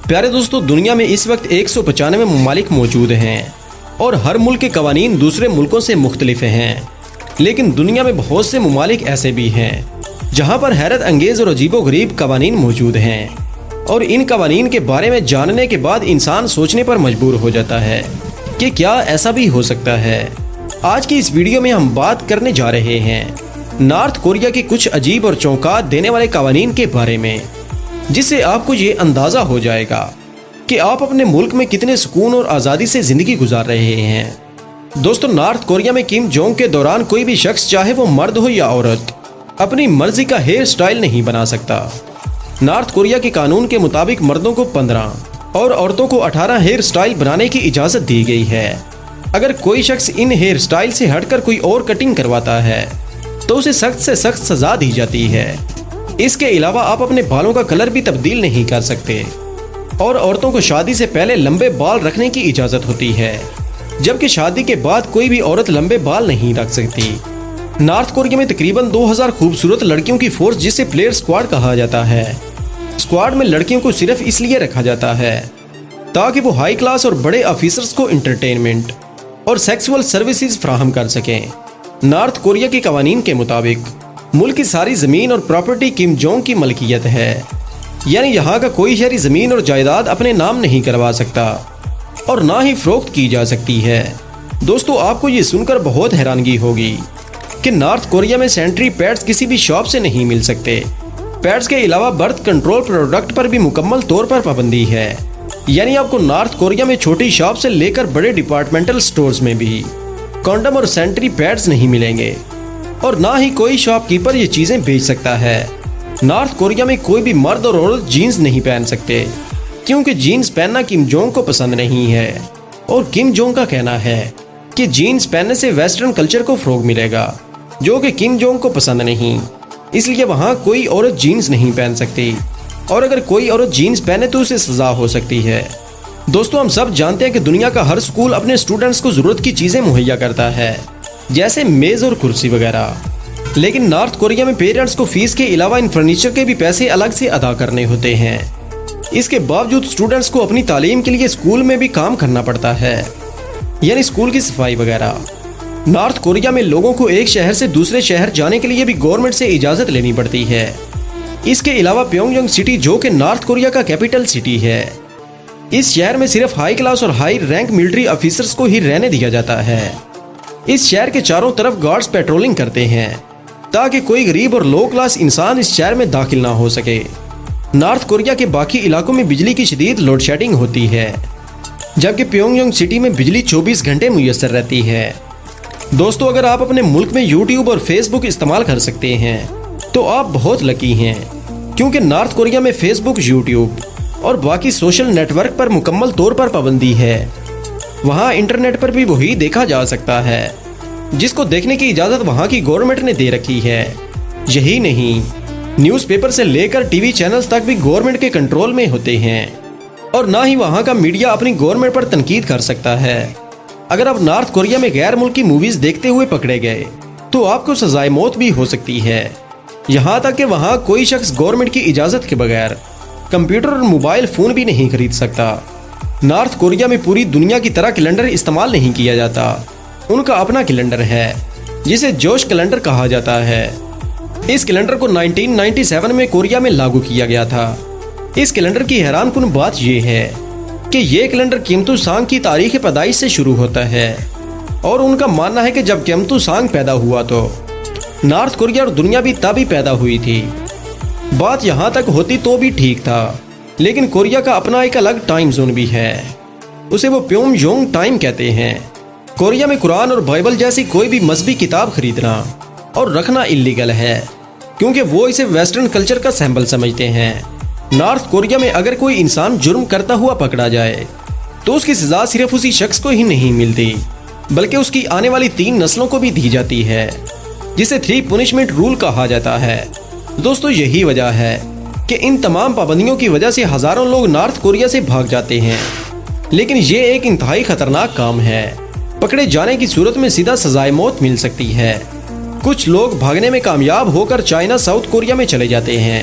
پیارے دوستو، دنیا میں اس وقت 195 ممالک موجود ہیں اور ہر ملک کے قوانین دوسرے ملکوں سے مختلف ہیں، لیکن دنیا میں بہت سے ممالک ایسے بھی ہیں جہاں پر حیرت انگیز اور عجیب و غریب قوانین موجود ہیں، اور ان قوانین کے بارے میں جاننے کے بعد انسان سوچنے پر مجبور ہو جاتا ہے کہ کیا ایسا بھی ہو سکتا ہے۔ آج کی اس ویڈیو میں ہم بات کرنے جا رہے ہیں نارتھ کوریا کے کچھ عجیب اور چونکا دینے والے قوانین کے بارے میں، جس سے آپ کو یہ اندازہ ہو جائے گا کہ آپ اپنے ملک میں کتنے سکون اور آزادی سے زندگی گزار رہے ہیں۔ دوستو، نارتھ کوریا میں کم جونگ کے دوران کوئی بھی شخص، چاہے وہ مرد ہو یا عورت، اپنی مرضی کا ہیئر سٹائل نہیں بنا سکتا۔ نارتھ کوریا کے قانون کے مطابق مردوں کو 15 اور عورتوں کو 18 ہیئر سٹائل بنانے کی اجازت دی گئی ہے۔ اگر کوئی شخص ان ہیئر سٹائل سے ہٹ کر کوئی اور کٹنگ کرواتا ہے تو اسے سخت سے سخت سزا دی جاتی ہے۔ اس کے علاوہ آپ اپنے بالوں کا کلر بھی تبدیل نہیں کر سکتے، اور عورتوں کو شادی سے پہلے لمبے بال رکھنے کی اجازت ہوتی ہے، جبکہ شادی کے بعد کوئی بھی عورت لمبے بال نہیں رکھ سکتی۔ نارتھ کوریا میں تقریباً 2000 خوبصورت لڑکیوں کی فورس، جسے پلیئر اسکواڈ کہا جاتا ہے۔ اسکواڈ میں لڑکیوں کو صرف اس لیے رکھا جاتا ہے تاکہ وہ ہائی کلاس اور بڑے آفیسرز کو انٹرٹینمنٹ اور سیکسول سروسز فراہم کر سکیں۔ نارتھ کوریا کے قوانین کے مطابق ملک کی ساری زمین اور پراپرٹی کم جونگ کی ملکیت ہے، یعنی یہاں کا کوئی شہری زمین اور جائیداد اپنے نام نہیں کروا سکتا اور نہ ہی فروخت کی جا سکتی ہے۔ دوستو، آپ کو یہ سن کر بہت حیرانگی ہوگی کہ نارتھ کوریا میں سینٹری پیڈز کسی بھی شاپ سے نہیں مل سکتے۔ پیڈز کے علاوہ برتھ کنٹرول پروڈکٹ پر بھی مکمل طور پر پابندی ہے، یعنی آپ کو نارتھ کوریا میں چھوٹی شاپ سے لے کر بڑے ڈپارٹمنٹل سٹورز میں بھی کانڈم اور سینٹری پیڈز نہیں ملیں گے، اور نہ ہی کوئی شاپ کیپر یہ چیزیں بیچ سکتا ہے۔ نارتھ کوریا میں کوئی بھی مرد اور عورت جینز نہیں پہن سکتے، کیونکہ جینز پہننا کم جونگ کو پسند نہیں ہے، اور کم جونگ کا کہنا ہے کہ جینز پہننے سے ویسٹرن کلچر کو فروغ ملے گا، جو کہ کم جونگ کو پسند نہیں، اس لیے وہاں کوئی عورت جینز نہیں پہن سکتی، اور اگر کوئی عورت جینز پہنے تو اسے سزا ہو سکتی ہے۔ دوستو، ہم سب جانتے ہیں کہ دنیا کا ہر سکول اپنے اسٹوڈنٹس کو ضرورت کی چیزیں مہیا کرتا ہے، جیسے میز اور کرسی وغیرہ، لیکن نارتھ کوریا میں پیرنٹس کو فیس کے علاوہ ان فرنیچر کے بھی پیسے الگ سے ادا کرنے ہوتے ہیں۔ اس کے باوجود اسٹوڈنٹس کو اپنی تعلیم کے لیے اسکول میں بھی کام کرنا پڑتا ہے، یعنی اسکول کی صفائی وغیرہ۔ نارتھ کوریا میں لوگوں کو ایک شہر سے دوسرے شہر جانے کے لیے بھی گورنمنٹ سے اجازت لینی پڑتی ہے۔ اس کے علاوہ پیونگ یانگ سٹی، جو کہ نارتھ کوریا کا کیپٹل سٹی ہے، اس شہر میں صرف ہائی کلاس اور ہائی رینک ملٹری آفیسرز کو ہی رہنے دیا جاتا ہے۔ اس شہر کے چاروں طرف گارڈز پیٹرولنگ کرتے ہیں تاکہ کوئی غریب اور لو کلاس انسان اس شہر میں داخل نہ ہو سکے۔ نارتھ کوریا کے باقی علاقوں میں بجلی کی شدید لوڈ شیڈنگ ہوتی ہے، جبکہ پیونگ یانگ سٹی میں بجلی 24 گھنٹے میسر رہتی ہے۔ دوستو، اگر آپ اپنے ملک میں یوٹیوب اور فیس بک استعمال کر سکتے ہیں تو آپ بہت لکی ہیں، کیونکہ نارتھ کوریا میں فیس بک، یوٹیوب اور باقی سوشل نیٹ ورک پر مکمل طور پر پابندی ہے۔ وہاں انٹرنیٹ پر بھی وہی دیکھا جا سکتا ہے جس کو دیکھنے کی اجازت وہاں کی گورنمنٹ نے دے رکھی ہے۔ یہی نہیں، نیوز پیپر سے لے کر ٹی وی چینلز تک بھی گورنمنٹ کے کنٹرول میں ہوتے ہیں، اور نہ ہی وہاں کا میڈیا اپنی گورنمنٹ پر تنقید کر سکتا ہے۔ اگر آپ نارتھ کوریا میں غیر ملکی موویز دیکھتے ہوئے پکڑے گئے تو آپ کو سزائے موت بھی ہو سکتی ہے، یہاں تک کہ وہاں کوئی شخص گورنمنٹ کی اجازت کے بغیر کمپیوٹر اور موبائل فون بھی نہیں خرید سکتا۔ نارتھ کوریا میں پوری دنیا کی طرح کیلنڈر استعمال نہیں کیا جاتا، ان کا اپنا کیلنڈر ہے جسے جوش کیلنڈر کہا جاتا ہے۔ اس کیلنڈر کو 1997 میں کوریا میں لاگو کیا گیا تھا۔ اس کیلنڈر کی حیران کن بات یہ ہے کہ یہ کیلنڈر کیمتو سانگ کی تاریخ پیدائش سے شروع ہوتا ہے، اور ان کا ماننا ہے کہ جب کیمتو سانگ پیدا ہوا تو نارتھ کوریا اور دنیا بھی تبھی پیدا ہوئی تھی۔ بات یہاں تک ہوتی تو بھی ٹھیک تھا، لیکن کوریا کا اپنا ایک الگ ٹائم زون بھی ہے، اسے وہ پیوم یونگ ٹائم کہتے ہیں۔ کوریا میں قرآن اور بائبل جیسی کوئی بھی مذہبی کتاب خریدنا اور رکھنا اللیگل ہے، کیونکہ وہ اسے ویسٹرن کلچر کا سیمبل سمجھتے ہیں۔ نارتھ کوریا میں اگر کوئی انسان جرم کرتا ہوا پکڑا جائے تو اس کی سزا صرف اسی شخص کو ہی نہیں ملتی، بلکہ اس کی آنے والی 3 نسلوں کو بھی دی جاتی ہے، جسے 3 پنشمنٹ رول کہا جاتا ہے۔ دوستو، یہی وجہ ہے کہ ان تمام پابندیوں کی وجہ سے ہزاروں لوگ نارتھ کوریا سے بھاگ جاتے ہیں، لیکن یہ ایک انتہائی خطرناک کام ہے۔ پکڑے جانے کی صورت میں سیدھا سزائے موت مل سکتی ہے۔ کچھ لوگ بھاگنے میں کامیاب ہو کر چائنا، ساؤتھ کوریا میں چلے جاتے ہیں،